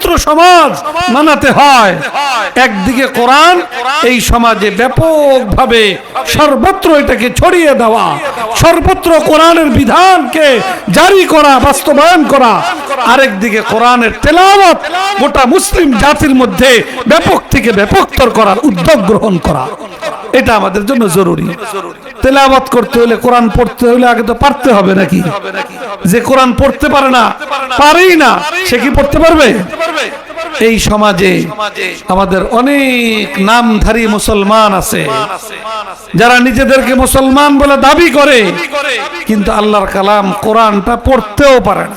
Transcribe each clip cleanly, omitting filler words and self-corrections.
পবিত্র সমাজ বানাতে হয়। একদিকে কোরআন এই সমাজে ব্যাপকভাবে সর্বত্র এটাকে ছড়িয়ে দেওয়া, সর্বত্র কোরআনের বিধানকে জারি করা, বাস্তবায়ন করা। আরেকদিকে কোরআনের তেলাওয়াত গোটা মুসলিম জাতির মধ্যে ব্যাপক থেকে ব্যাপকতর করার উদ্যোগ গ্রহণ করা, এটা আমাদের জন্য জরুরি। তেলাওয়াত করতে হলে, কোরআন পড়তে হলে আগে তো পারতে হবে নাকি? যে কোরআন পড়তে পারে না, পারেই না, সে কি পড়তে পারবে? এই সমাজে আমাদের অনেক নামধারী মুসলমান আছে যারা নিজেদেরকে মুসলমান বলে দাবি করে, কিন্তু আল্লাহর কালাম কোরআনটা পড়তেও পারে না।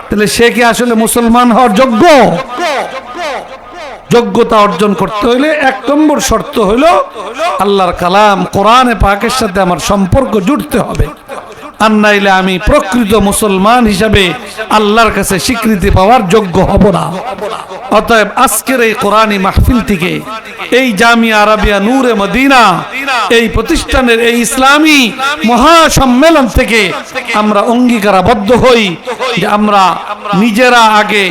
তাহলে সে কি আসলে মুসলমান হওয়ার যোগ্য? যোগ্যতা অর্জন করতে হইলে 1 নম্বর শর্ত হলো আল্লাহর কালাম কোরআনে পাকের সাথে আমার সম্পর্ক জুড়তে হবে। আর নাইলে আমি প্রকৃত মুসলমান হিসাবে আল্লাহর কাছে স্বীকৃতি পাওয়ার যোগ্য হব না। অতএব আজকের এই কোরআনী মাহফিল থেকে, এই জামিয়া আরাবিয়া নূরে মদিনা, এই প্রতিষ্ঠানের এই ইসলামী মহাসম্মেলন থেকে আমরা অঙ্গীকারাবদ্ধ হই যে আমরা নিজেরা আগে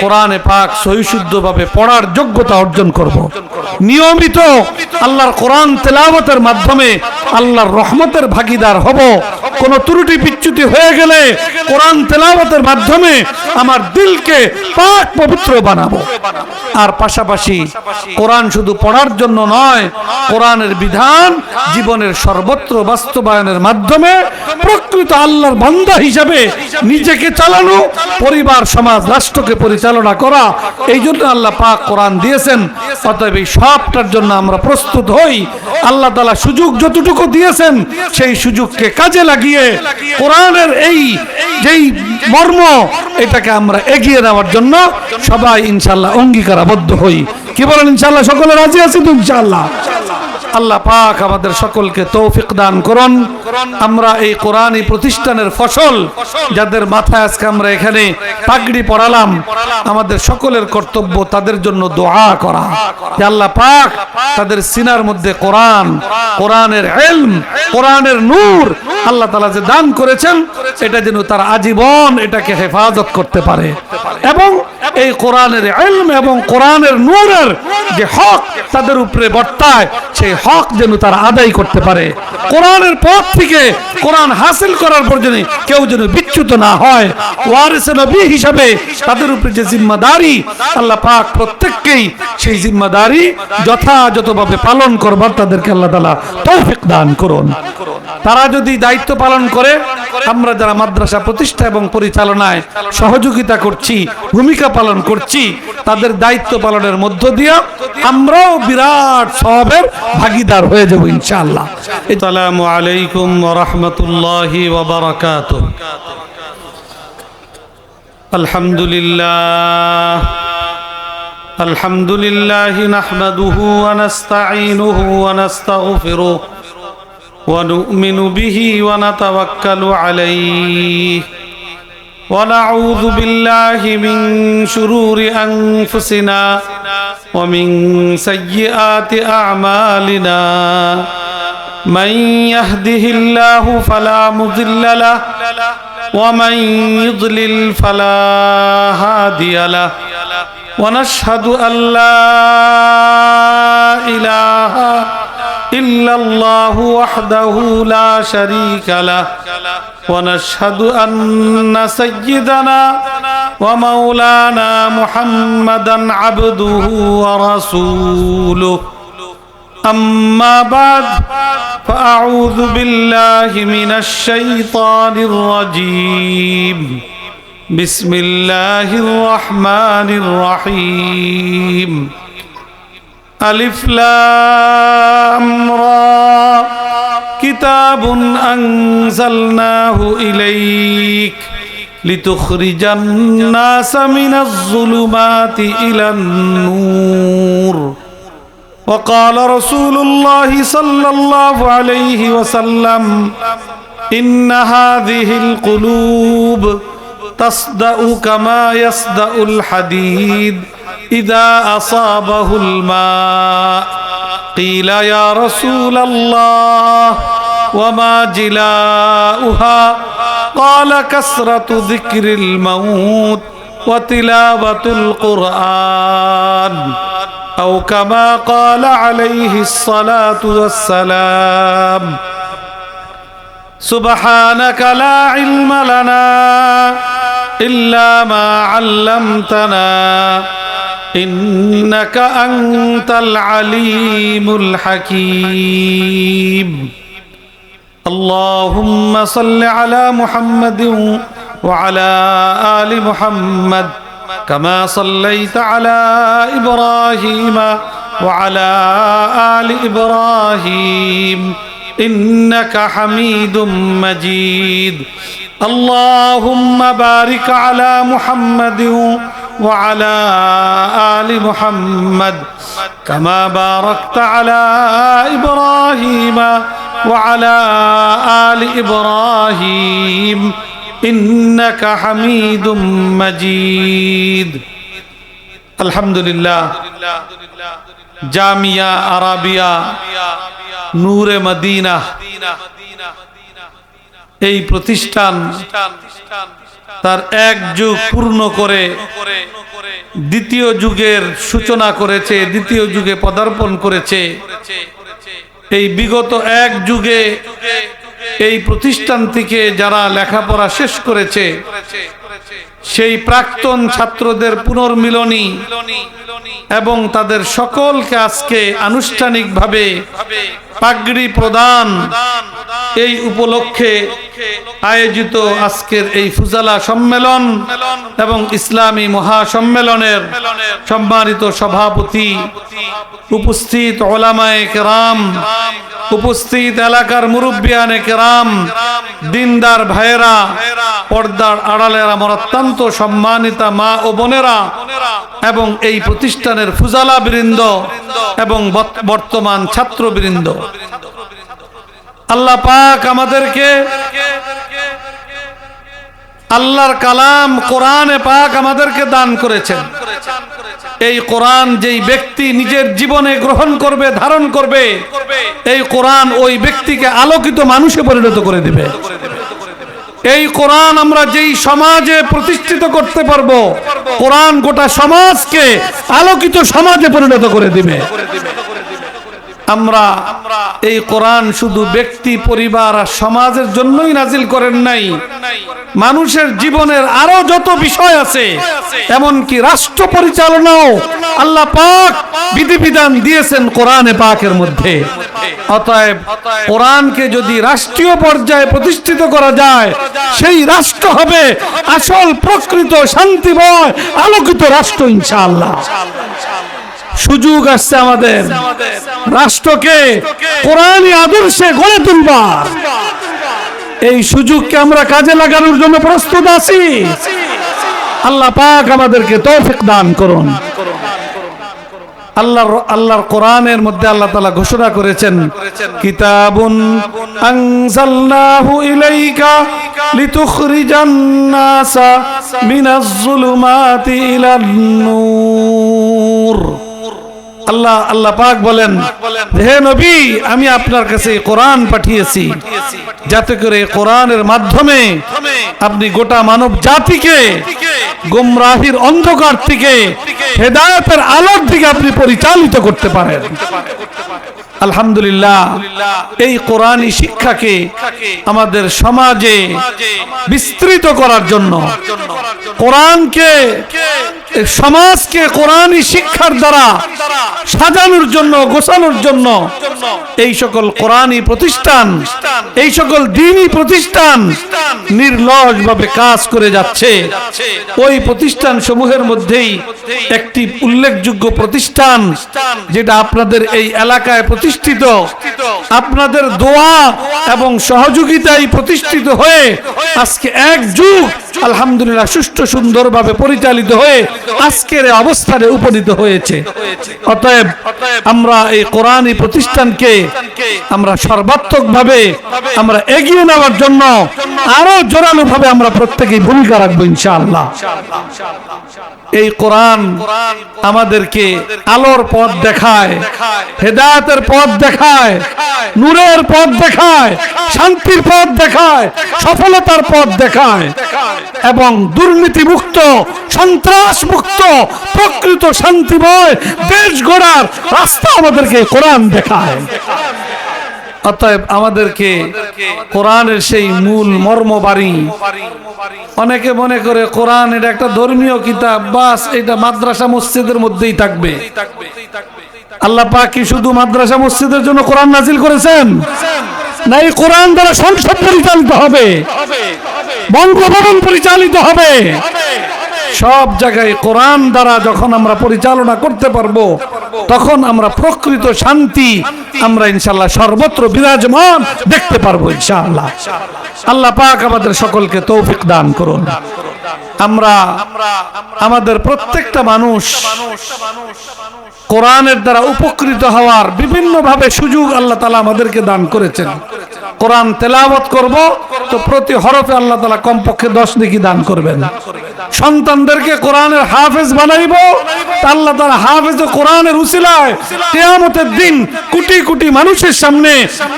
কোরআনে পাক সহিশুদ্ধভাবে পড়ার যোগ্যতা অর্জন করব। নিয়মিত আল্লাহর কোরআন তেলাওয়াতের মাধ্যমে আল্লাহর রহমতের ভাগীদার হব। কোন ত্রুটি বিচ্যুতি হয়ে গেলে কোরআন তেলাওয়াতের মাধ্যমে আমার দিলকে পাক পবিত্র বানাবো। আর পাশাপাশি কোরআন শুধু পড়ার জন্য নয়, কোরআনের বিধান জীবনের সর্বত্র বাস্তবায়নের মাধ্যমে প্রকৃত আল্লাহর বান্দা হিসাবে নিজেকে চালানো, পরিবার, সমাজ, রাষ্ট্রকে পরিচালনা করা। এই জন্য আল্লাহ পাক কোরআন দিয়েছেন। অতএব এই সবটার জন্য আমরা প্রস্তুত হই। আল্লাহ তাআলা সুযোগ যতটুকু দিয়েছেন সেই সুযোগকে কাজে লাগিয়ে কোরআনের এই যেই মর্ম, এটাকে আমরা এগিয়ে নেওয়ার জন্য সবাই ইনশাআল্লাহ অঙ্গীকারাবদ্ধ হই। কি বলেন ইনশাআল্লাহ? সকলে রাজি আছি তো ইনশাআল্লাহ? আল্লাহ পাক আমাদের সকলকে তৌফিক দান করুন। আমরা এই কোরআনী প্রতিষ্ঠানের ফসল, যাদের মাথায় আজকে আমরা এখানে পাগড়ি পরালাম, আমাদের সকলের কর্তব্য তাদের জন্য দোয়া করা যে আল্লাহ পাক তাদের সিনার মধ্যে কোরআন, কোরআনের ইলম, কোরআনের নূর আল্লাহ তাআলা যে দান করেছেন, এটা যেন তারা আজীবন এটাকে হেফাজত করতে পারে, এবং এই কোরআনের ইলম এবং কোরআনের নূরের যে হক তাদের উপরে বর্তায়, সেই হক যেন তারা আদায় করতে পারে। কোরআনের পথ থেকে কোরআন হাসিল করার পর যেন কেউ যেন বিচ্যুত না হয়। ওয়ারিসে নবী হিসাবে তাদের উপরে যে জিম্মাদারি, আল্লাহ পাক প্রত্যেককেই সেই জিম্মাদারি যথাযথভাবে পালন করবার তাদেরকে আল্লাহ তাআলা তৌফিক দান করুন। তারা যদি দায়িত্ব পালন করে, আমরা যারা মাদ্রাসা প্রতিষ্ঠা এবং পরিচালনায় সহযোগিতা করছি, ভূমিকা পালন করছি, তাদের দায়িত্ব পালনের মধ্য দিয়ে আমরাও বিরাট সওয়াবের ভাগীদার হয়ে যাব ইনশাআল্লাহ। আসসালামু আলাইকুম ওয়া রাহমাতুল্লাহি ওয়া বারাকাতুহু। আলহামদুলিল্লাহ আলহামদুলিল্লাহ নাহমাদুহু ওয়া নাস্তাঈনুহু ওয়া নাস্তাগফিরুহু ওয়া নু'মিনু বিহি ওয়া নাতাওয়াক্কালু আলাইহি ওয়া নাউযু বিল্লাহি মিন শুরুরি আনফুসিনা ওয়া মিন সাইয়্যাতি আ'মালিনা। মান ইয়াহদিহিল্লাহু ফালা মুদিল্লা লাহু ওয়া মান ইউদ্লিল ফালা হাদিয়া লাহু। ওয়া নাশহাদু আল্লা ইলাহা ইল্লাল্লাহু ওয়াহদাহু লা শারীকা লাহু ওয়া নাশহাদু আন্না সাইয়্যিদানা ওয়া মাওলানা মুহাম্মাদান আবদুহু ওয়া রাসূলুহু। আম্মা বা'দ ফাআউযু বিল্লাহি মিনাশ শাইতানির রাজীম। বিসমিল্লাহির রহমানির রহিম। আলিফ লাম রা কিতাবুন আনজালনাহু ইলাইক লিতুখরিজান নাসা মিনাজ যুলুমাতি ইলান নূর। وقال رسول الله صلى الله عليه وسلم إن هذه القلوب تصدأ كما يصدأ الحديد إذا أصابه الماء. قيل يا رسول الله وما جلاؤها؟ قال كثرة ذكر الموت ওয়া তিলাওয়াতুল কুরআন আও কামা ক্বালা আলাইহিস সালাতু ওয়াস সালাম সুবহানাকা লা ইলমা লানা ইল্লা মা আল্লামতানা ইন্নাকা আনতাল আলিমুল হাকীম اللهم صل على محمد وعلى آل محمد كما صليت على إبراهيم وعلى آل إبراهيم إنك حميد مجيد اللهم بارك على محمد وعلى آل محمد كما باركت على إبراهيم وعلى آل إبراهيم إنك حميد مجيد الحمد لله জামিয়া আরাবিয়া নূরে মদিনা এই প্রতিষ্ঠান তার এক যুগ পূর্ণ করে দ্বিতীয় যুগের সূচনা করেছে, দ্বিতীয় যুগে পদার্পণ করেছে। এই বিগত এক যুগে এই প্রতিষ্ঠান থেকে যারা লেখাপড়া শেষ করেছে সেই প্রাক্তন ছাত্রদের পুনর্মিলনী এবং তাদের সকলকে আজকে আনুষ্ঠানিকভাবে পাগড়ি প্রদান এই উপলক্ষে আয়োজিত আজকের এই ফুজালা সম্মেলন এবং ইসলামী মহাসম্মেলনের সম্মানিত সভাপতি, উপস্থিত ওলামায়ে কেরাম, উপস্থিত এলাকার মুরব্বিয়ানে কেরাম, দিনদার ভাইয়েরা, পর্দার আড়ালের আমার অত্যন্ত সম্মানিতা মা ও বোনেরা এবং এই প্রতিষ্ঠানের ফুজালা বৃন্দ এবং বর্তমান ছাত্রবৃন্দ, আল্লাহ পাক আমাদেরকে আল্লাহর কালাম কোরআনে পাক আমাদেরকে দান করেছেন। এই কোরআন যেই ব্যক্তি নিজের জীবনে গ্রহণ করবে, ধারণ করবে, এই কোরআন ওই ব্যক্তিকে আলোকিত মানুষে পরিণত করে দিবে। এই কোরআন আমরা যেই সমাজে প্রতিষ্ঠিত করতে পারবো, কোরআন গোটা সমাজকে আলোকিত সমাজে পরিণত করে দিবে। আমরা এই কোরআন শুধু ব্যক্তি, পরিবার আর সমাজের জন্যই নাজিল করেন নাই, মানুষের জীবনের আরো যত বিষয় আছে, এমনকি রাষ্ট্র পরিচালনাও আল্লাহ পাক বিধিবিধান দিয়েছেন কোরআনে পাকের মধ্যে। অতএব কোরআনকে যদি রাষ্ট্রীয় পর্যায়ে প্রতিষ্ঠিত করা যায়, সেই রাষ্ট্র হবে আসল প্রকৃত শান্তিময় আলোকিত রাষ্ট্র ইনশাআল্লাহ। সুযোগ আসছে আমাদের রাষ্ট্রকে কোরআনী আদর্শে গড়ে তুলবার। এই সুযোগকে আমরা কাজে লাগানোর জন্য প্রস্তুত আছি। আল্লাহ পাক আমাদেরকে তৌফিক দান করুন। আল্লাহর কোরআনের মধ্যে আল্লাহ তাআলা ঘোষণা করেছেন, কিতাবুন আনজালনাহু ইলাইকা লিতুখরিজান নাসা মিনাজ যুলুমাতি ইলান নূর। আল্লাহ পাক বলেন, হে নবী, আমি আপনার কাছে কোরআন পাঠিয়েছি যাতে করে কোরআনের মাধ্যমে আপনি গোটা মানব জাতিকে গোমরাহির অন্ধকার থেকে হেদায়েতের আলোর দিকে আপনি পরিচালিত করতে পারেন। আলহামদুলিল্লাহ, এই কোরআনী শিক্ষাকে আমাদের সমাজে বিস্তৃত করার জন্য, কোরআনকে, সমাজকে কোরআনী শিক্ষার দ্বারা সাজানোর জন্য, গোছানোর জন্য এই সকল কোরআনী প্রতিষ্ঠান, এই সকল দ্বীনী প্রতিষ্ঠান নির্লজ্জভাবে কাজ করে যাচ্ছে। ওই প্রতিষ্ঠান সমূহের মধ্যেই একটি উল্লেখযোগ্য প্রতিষ্ঠান, যেটা আপনাদের এই এলাকায় প্রতিষ্ঠিত, আপনাদের দোয়া এবং সহযোগিতায় প্রতিষ্ঠিত হয়ে আজকে এক যুগ আলহামদুলিল্লাহ সুষ্ঠু সুন্দরভাবে পরিচালিত হয়ে আজকের অবস্থানে উপনীত হয়েছে। অতএব আমরা এই কোরআনী প্রতিষ্ঠানকে আমরা সর্বাত্মকভাবে আমরা এগিয়ে নেওয়ার জন্য আরো জোরালো ভাবে আমরা প্রত্যেকেই ভূমিকা রাখবো ইনশাআল্লাহ। এই কোরআন আমাদেরকে আলোর পথ দেখায়, হেদায়েতের পথ দেখায়, নূরের পথ দেখায়, শান্তির পথ দেখায়, সফলতার পথ দেখায় এবং দুর্নীতি মুক্ত, সন্ত্রাস মুক্ত, প্রকৃত শান্তিময় দেশ গড়ার রাস্তা আমাদেরকে কোরআন দেখায়। অতএব আমাদেরকে কোরআনের সেই মূল মর্মবাড়ি, অনেকে মনে করে কোরআন এটা একটা ধর্মীয় কিতাব, বাস এটা মাদ্রাসা মসজিদের মধ্যেই থাকবে। আল্লাহ পাক কি শুধু মাদ্রাসা মসজিদের জন্য কোরআন নাজিল করেছেন? না, এই কোরআন দ্বারা সংসদ পরিচালিত হবে, বঙ্গভবন পরিচালিত হবে, সব জায়গায় কোরআন দ্বারা যখন আমরা পরিচালনা করতে পারবো তখন আমরা প্রকৃত শান্তি আমরা ইনশাআল্লাহ সর্বত্র বিরাজমান দেখতে পারবো ইনশাআল্লাহ। আল্লাহ পাক আমাদের সকলকে তৌফিক দান করুন। আমরা আমাদের প্রত্যেকটা মানুষ কোরআনের দ্বারা উপকৃত হওয়ার বিভিন্ন ভাবে সুযোগ আল্লাহ তাআলা আমাদেরকে দান করেছেন। কোরআন তেলাওয়াত করব তো প্রতি হরফে আল্লাহ তাআলা কমপক্ষে 10 নেকি দান করবেন। সন্তানদেরকে কোরআনের হাফেজ বানাইব, আল্লাহ তাআলা হাফেজ কোরআনের উসিলায় কিয়ামতের দিন কোটি কোটি মানুষের সামনে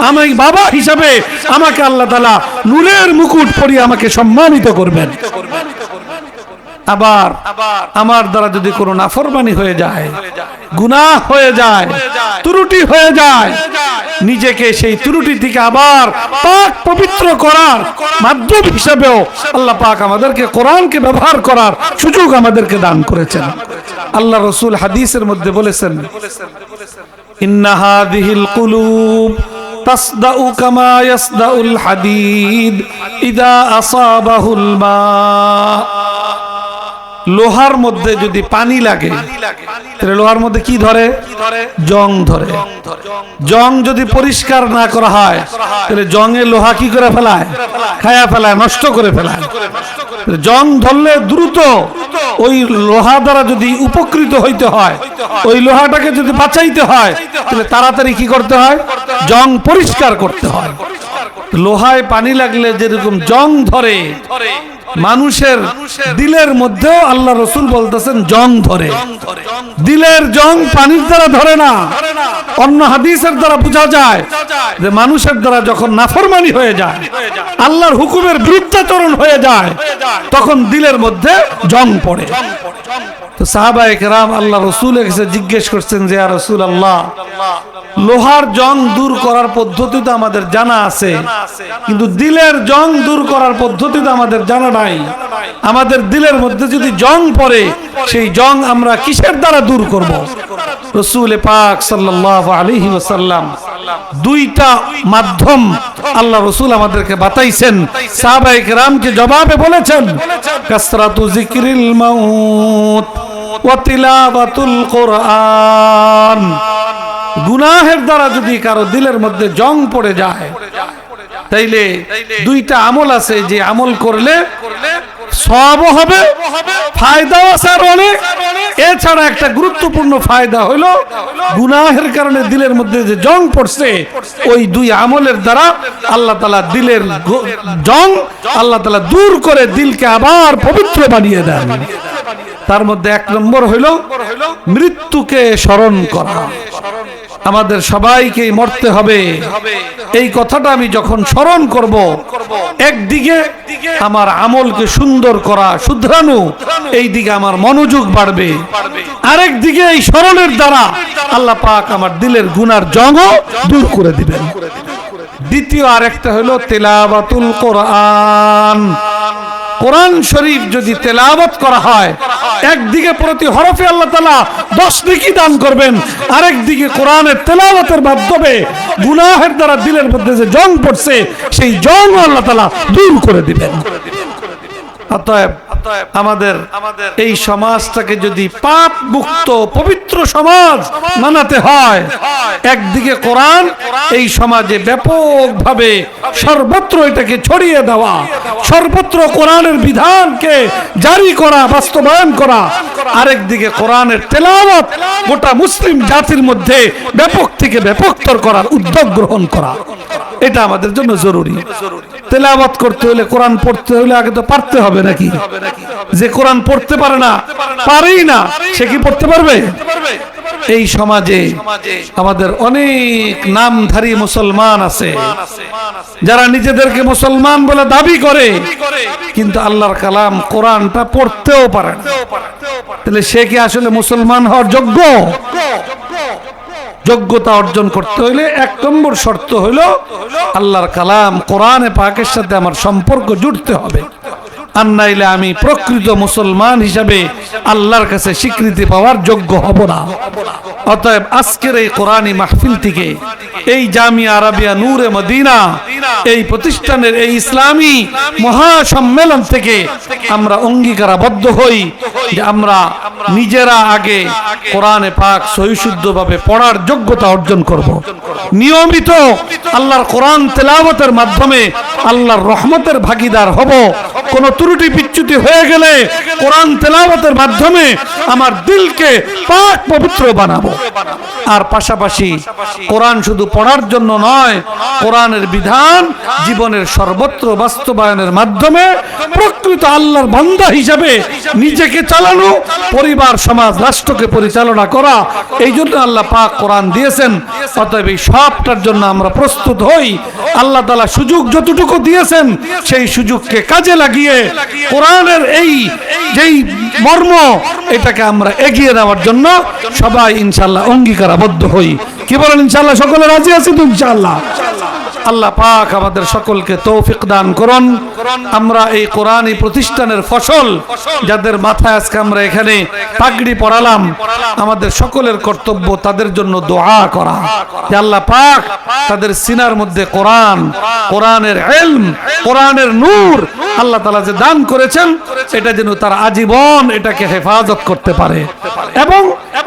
আমি বাবা হিসাবে আমাকে আল্লাহ তাআলা নূরের মুকুট পরিয়ে আমাকে সম্মানিত করবেন। আবার আমার দ্বারা যদি কোনো নাফরমানি হয়ে যায়, গুনাহ হয়ে যায়, ত্রুটি হয়ে যায়, নিজেকে সেই ত্রুটি থেকে আবার পাক পবিত্র করার মাধ্যম হিসেবেও আল্লাহ পাক আমাদেরকে কোরআনকে ব্যবহার করার সুযোগ আমাদেরকে দান করেছেন। আল্লাহ রাসূল হাদিসের মধ্যে বলেছেন, ইন্না হাযিহিল কুলুব তাসদাউ কামা ইয়াসদাউল হাদিদ ইযা আসাবাহুল মা। লোহার মধ্যে যদি পানি লাগে তাহলে লোহার মধ্যে কি ধরে? জং ধরে। জং যদি পরিষ্কার না করা হয় তাহলে জংয়ে লোহা কি করে ফেলায়? খায়া ফেলায়, নষ্ট করে ফেলায়। জং ধরলে দ্রুত ওই লোহা দ্বারা যদি উপকৃত হইতে হয়, ওই লোহাটাকে যদি বাঁচাইতে হয় তাহলে তাড়াতাড়ি কি করতে হয়? জং পরিষ্কার করতে হয়। লোহায় পানি লাগলে যেরকম জং ধরে, মানুষের দিলের মধ্যেও আল্লাহ রাসূল বলতেছেন জং ধরে। দিলের জং পানির দ্বারা ধরে না। অন্য হাদিসের দ্বারা বোঝা যায় যে মানুষের দ্বারা যখন নাফরমানি হয়ে যায়, আল্লাহর হুকুমের বিরুদ্ধাচরণ হয়ে যায়, তখন দিলের মধ্যে জং পড়ে। তো সাহাবায়ে কেরাম আল্লাহ রাসূলের কাছে জিজ্ঞেস করছেন যে ইয়া রাসূলুল্লাহ, লোহার জং দূর করার পদ্ধতি তো আমাদের জানা আছে, কিন্তু দিলের জং দূর করার পদ্ধতি তো আমাদের জানা নাই। আমাদের দিলের মধ্যে যদি জং পড়ে, সেই জং আমরা কিসের দ্বারা দূর করব? রাসূল পাক সাল্লাল্লাহু আলাইহি ওয়াসাল্লাম দুইটা মাধ্যম আল্লাহ রাসূল আমাদেরকে বাতাইছেন। সাহাবায়ে কেরামকে জবাবে বলেছেন, কাসরাতু যিকরিল মাউত ওয়া তিলাওয়াতুল কোরআন। গুনাহের দ্বারা যদি কারো দিলের মধ্যে জং পড়ে যায় তাইলে দুইটা আমল আছে, যে আমল করলে সওয়াবও হবে, ফায়দাও আছে আর অনেক। এছাড়া একটা গুরুত্বপূর্ণ ফায়দা হলো গুনাহের কারণে দিলের মধ্যে যে জং পড়ছে, ওই দুই আমলের দ্বারা আল্লাহ তাআলা দিলের জং আল্লাহ তাআলা দূর করে দিলকে আবার পবিত্র বানিয়ে দেন। তার মধ্যে 1 নম্বর হইল মৃত্যুকে স্মরণ করা। আমাদের সবাইকে মরতে হবে, এই কথাটা আমি যখন স্মরণ করব, একদিকে আমার আমলকে সুন্দর করা, শুধরানো, এই দিকে আমার মনোযোগ বাড়বে, আরেক দিকে এই স্মরণের দ্বারা আল্লাহ পাক আমার দিলের গুনার জংও দূর করে দিবেন। দ্বিতীয় আরেকটা হলো তেলাওয়াতুল কোরআন। কোরআন শরীফ যদি তেলাওয়াত করা হয়, একদিকে প্রতি হরফে আল্লাহ তাআলা 10 নেকি দান করবেন, আরেক দিকে কোরআনের তেলাওয়াতের মাধ্যমে গুনাহের দ্বারা দিলের মধ্যে যে জং পড়ছে সেই জং আল্লাহ তাআলা দূর করে দিবেন। অতএব আমাদের এই সমাজটাকে যদি পাপ মুক্ত পবিত্র সমাজ বানাতে হয়, একদিকে কোরআন এই সমাজে ব্যাপকভাবে সর্বত্র এটাকে ছড়িয়ে দেওয়া, সর্বত্র কোরআনের বিধানকে জারি করা, বাস্তবায়ন করা, আরেকদিকে কোরআনের তেলাওয়াত গোটা মুসলিম জাতির মধ্যে ব্যাপক থেকে ব্যাপকতর করার উদ্যোগ গ্রহণ করা। এটা আমাদের জন্য জরুরি। তেলাওয়াত করতে হলে, কোরআন পড়তে হলে আগে তো পারতে হবে নাকি? যে কোরআন পড়তে পারে না, পারেই না, সে কি পড়তে পারবে? এই সমাজে আমাদের অনেক নামধারী মুসলমান আছে যারা নিজেদেরকে মুসলমান বলে দাবি করে, কিন্তু আল্লাহর কালাম কোরআনটা পড়তেও পারে না। তাহলে সে কি আসলে মুসলমান হওয়ার যোগ্য? যোগ্যতা অর্জন করতে হইলে 1 নম্বর শর্ত হলো আল্লাহর কালাম কোরআনে পাকের সাথে আমার সম্পর্ক জুড়তে হবে, আর নাইলে আমি প্রকৃত মুসলমান হিসাবে আল্লাহর কাছে স্বীকৃতি পাওয়ার যোগ্য হব না। অতএব আজকের এই কোরআনী মাহফিল থেকে, এই জামিয়া আরাবিয়া নূরে মদিনা, এই প্রতিষ্ঠানের এই ইসলামী মহাসম্মেলন থেকে আমরা অঙ্গীকারাবদ্ধ হই যে আমরা নিজেরা আগে কোরআনে পাক সহিশুদ্ধভাবে পড়ার যোগ্যতা অর্জন করব। নিয়মিত আল্লাহর কোরআন তেলাওয়াতের মাধ্যমে আল্লাহর রহমতের ভাগীদার হব। কোন ত্রুটি বিচ্যুতি হয়ে গেলে কোরআন তেলাওয়াতের মাধ্যমে আমার দিলকে পাক পবিত্র বানাবো। আর পাশাপাশি কোরআন শুধু পড়ার জন্য নয়, কোরআনের বিধান জীবনের সর্বত্র বাস্তবায়নের মাধ্যমে প্রকৃত আল্লাহর বান্দা হিসাবে নিজেকে চালানো, পরিবার, সমাজ, রাষ্ট্রকে পরিচালনা করা। এই জন্য আল্লাহ পাক কোরআন দিয়েছেন। অতএব এই সবটার জন্য আমরা প্রস্তুত হই। আল্লাহ তাআলা সুযোগ যতটুকু দিয়েছেন সেই সুযোগকে কাজে লাগিয়ে কোরআনের এই যেই মর্ম, এটাকে আমরা এগিয়ে নেওয়ার জন্য সবাই ইনশাআল্লাহ অঙ্গীকারাবদ্ধ হই। কি বলেন ইনশাআল্লাহ? সকলে রাজি আছি তো ইনশাআল্লাহ? আল্লাহ পাক আমাদের সকলকে তৌফিক দান করুন। আমরা এই কোরআনী প্রতিষ্ঠানের ফসল, যাদের মাথায় আজকে আমরা এখানে পাগড়ি পরালাম, আমাদের সকলের কর্তব্য তাদের জন্য দোয়া করা যে আল্লাহ পাক তাদের সিনার মধ্যে কোরআন, কোরআনের ইলম, কোরআনের নূর আল্লাহ তাআলা যে দান করেছেন, এটা যেন তারা আজীবন এটাকে হেফাজত করতে পারে, এবং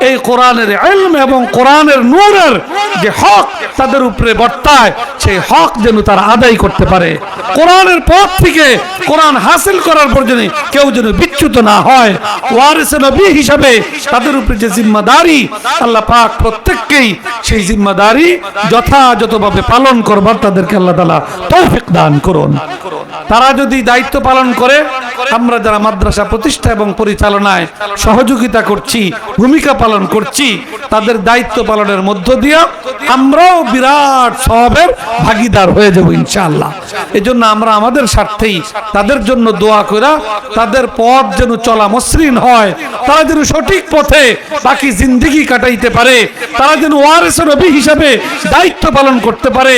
এই কোরআনের ইলম এবং কোরআনের নূরের যে হক তাদের উপরে বর্তায়, সেই হক যেন তারা আদায় করতে পারে। কোরআনের পথ থেকে কোরআন হাসিল করার পর যেন কেউ যেন বিচ্যুত না হয়। ওয়ারিসে নবী হিসাবে তাদের উপরে যে জিম্মাদারি, আল্লাহ পাক প্রত্যেককেই সেই জিম্মাদারি যথাযথভাবে পালন করবার তাদেরকে আল্লাহ তাআলা তৌফিক দান করুন। তারা যদি দায়িত্ব পালন করে, আমরা যারা মাদ্রাসা প্রতিষ্ঠা এবং পরিচালনায় সহযোগিতা করছি, ভূমিকা পালন করছি, তাদের দায়িত্ব পালনের মধ্য দিয়ে আমরাও বিরাট সওয়াবের ভাগীদার হয়ে যাব ইনশাআল্লাহ। এজন্য আমরা আমাদের স্বার্থেই তাদের জন্য দোয়া করা, তাদের পথ যেন চলা মসৃণ হয়, তারা যেন সঠিক পথে বাকি জিন্দেগি কাটাইতে পারে, তারা যেন ওয়ারিসে নবী হিসাবে দায়িত্ব পালন করতে পারে,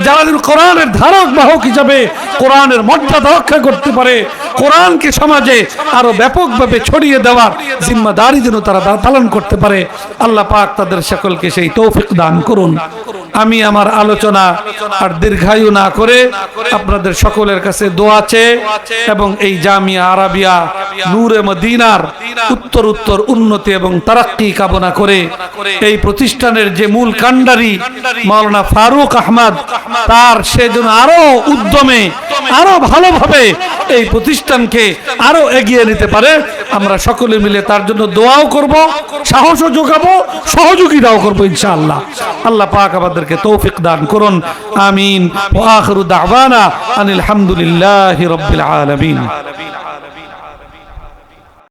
যারা যেন কোরআনের ধারক বাহক হিসাবে কোরআনের মর্যাদা রক্ষা করতে পারে, কোরআনকে সমাজে আরো ব্যাপকভাবে ছড়িয়ে দেওয়ার জিম্মাদারি যেন তারা পালন করতে পারে। আল্লাহ পাক তাদের সকলকে সেই তৌফিক দান করুন। আমি আমার আলোচনা আর দীর্ঘায়ু না করে আপনাদের সকলের কাছে দোয়া চেয়ে এবং এই জামিয়া আরাবিয়া নূরে মদিনার উত্তর উন্নতি এবং তারাক্কি কামনা করে এই প্রতিষ্ঠানের যে মূল কান্ডারি মাওলানা ফারুক আহমদ, তার সে যেন আরো উদ্যমে, আরো ভালোভাবে এই প্রতিষ্ঠানকে আরো এগিয়ে নিতে পারে, আমরা সকলে মিলে তার জন্য দোয়াও করব, সাহসও যোগাবো, সহযোগিতাও করবো ইনশাআল্লাহ। আল্লাহ পাক আমাদেরকে তৌফিক দান করুন। আমিন। ওয়া আখিরু দাওয়ানা আনিল হামদুলিল্লাহি রাব্বিল আলামিন।